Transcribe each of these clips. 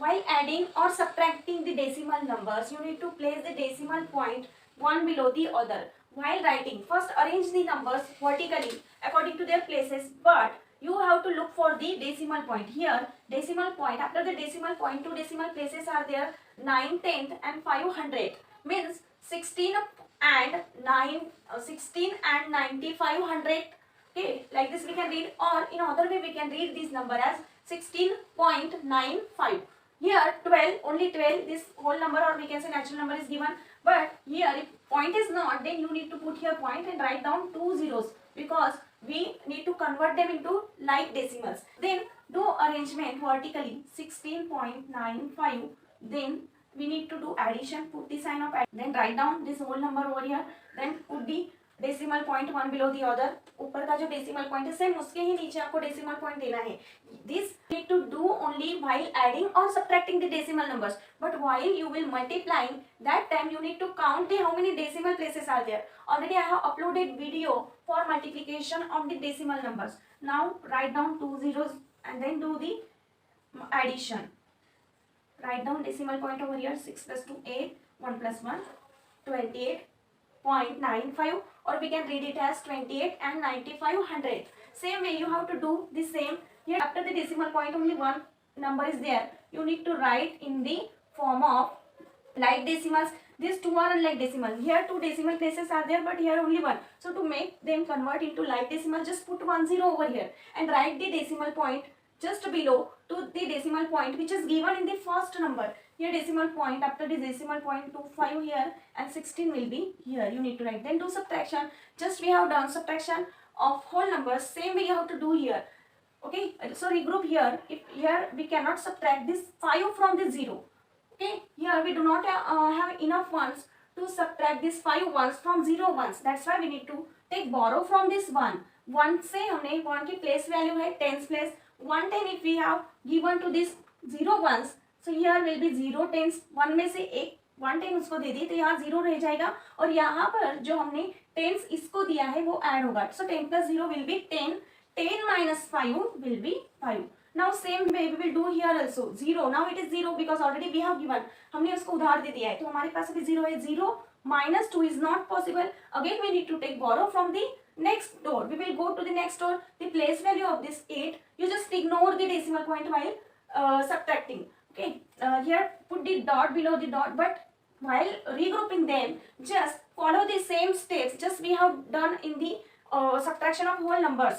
while adding or subtracting the decimal numbers, you need to place the decimal point one below the other. While writing, first arrange the numbers vertically according to their places, but you have to look for the decimal point. Here, decimal point, after the decimal point, two decimal places are there, 9, 10th and 500. Means 16 and 9500. Okay, like this we can read, or in other way we can read this number as 16.95. Here 12, only 12, this whole number or we can say natural number is given, but here if point is not, then you need to put here point and write down two zeros, because we need to convert them into like decimals. Then do arrangement vertically, 16.95, then we need to do addition, put the sign of addition, then write down this whole number over here, then put the decimal point one below the other, ऊपर का जो decimal point है same उसके ही नीचे आपको decimal point देना है. This need to do only while adding or subtracting the decimal numbers, but while you will multiplying that time you need to count the how many decimal places are there. Already I have uploaded video for multiplication of the decimal numbers. Now write down two zeros and then do the addition. Write down decimal point over here, 6 plus 2 8, 1 plus 1 28.95, or we can read it as 28 and 95 hundredth. Same way you have to do the same here. After the decimal point only one number is there, you need to write in the form of like decimals. These two are unlike decimal. Here two decimal places are there, but here only one. So to make them convert into like decimal, just put 10 over here and write the decimal point just below to the decimal point which is given in the first number. Here decimal point, after the decimal point 25 here and 16 will be here. You need to write. Then do subtraction. Just we have done subtraction of whole numbers. Same way you have to do here. Okay. So regroup here. If here we cannot subtract this 5 from the 0. Okay. Here we do not have enough ones to subtract this 5 ones from 0 ones. That's why we need to take borrow from this 1. 1 से हमने 1 की place value है 10's place. 1 10 if we have given to this 0 ones. So here will be 0 tens. 1 में से एक 1 10 उसको दे दी तो यहाँ 0 रह जाएगा, और यहाँ पर जो हमने tens इसको दिया है वो ऐड होगा. So 10 plus 0 will be 10. 10 minus 5 will be 5. Now same way we will do here also. 0. Now it is 0 because already we have given. हमने उसको उधार दे दिया है तो हमारे पास अभी 0 है. 0 minus 2 is not possible. Again we need to take borrow from the next door. We will go to the next door. The place value of this 8. You just ignore the decimal point while subtracting. Okay. Here put the dot below the dot, but while regrouping them, just follow the same steps just we have done in the subtraction of whole numbers.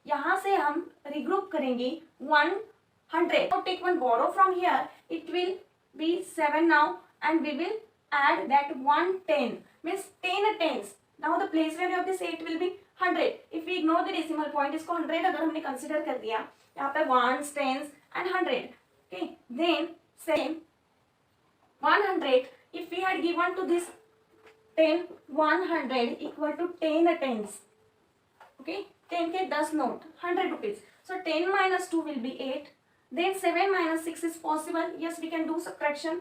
यहाँ से हम regroup करेंगे 100. Now take one borrow from here. It will be 7 now, and we will add that 110. Means 10 tens. Now the place value of this 8 will be 100. If we ignore the decimal point, इसको 100 अगर हमने consider कर दिया, यहाँ पे 1s, 10s and 100. Okay. Then same 100. If we had given to this 10, 100 equal to 10 tens. Okay. 10 के 10 note, 100 rupees. So 10 minus 2 will be 8. Then 7 minus 6 is possible. Yes, we can do subtraction.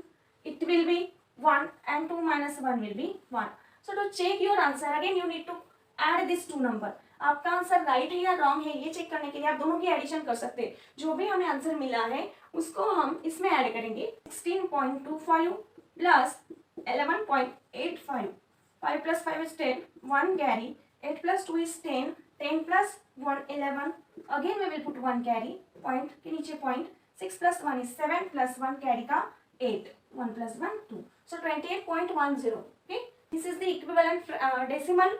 It will be 1 and 2 minus 1 will be 1. So to check your answer, again you need to add this two number. आपका answer right है या wrong है ये check करने के लिए आप दोनों की एडिशन कर सकते हैं. जो भी हमें आंसर मिला है उसको हम इसमें ऐड करेंगे. 16.25 plus 11.85. 5 plus 5 is 10. 1 carry. 8 plus 2 is 10. 10 plus 1 11. Again we will put 1 carry. Point के नीचे point. 6 plus 1 is 7 plus 1 carry का 8. 1 plus 1 2. So 28.10. Okay. This is the equivalent decimal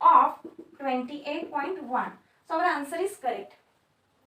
of 28.1. So our answer is correct.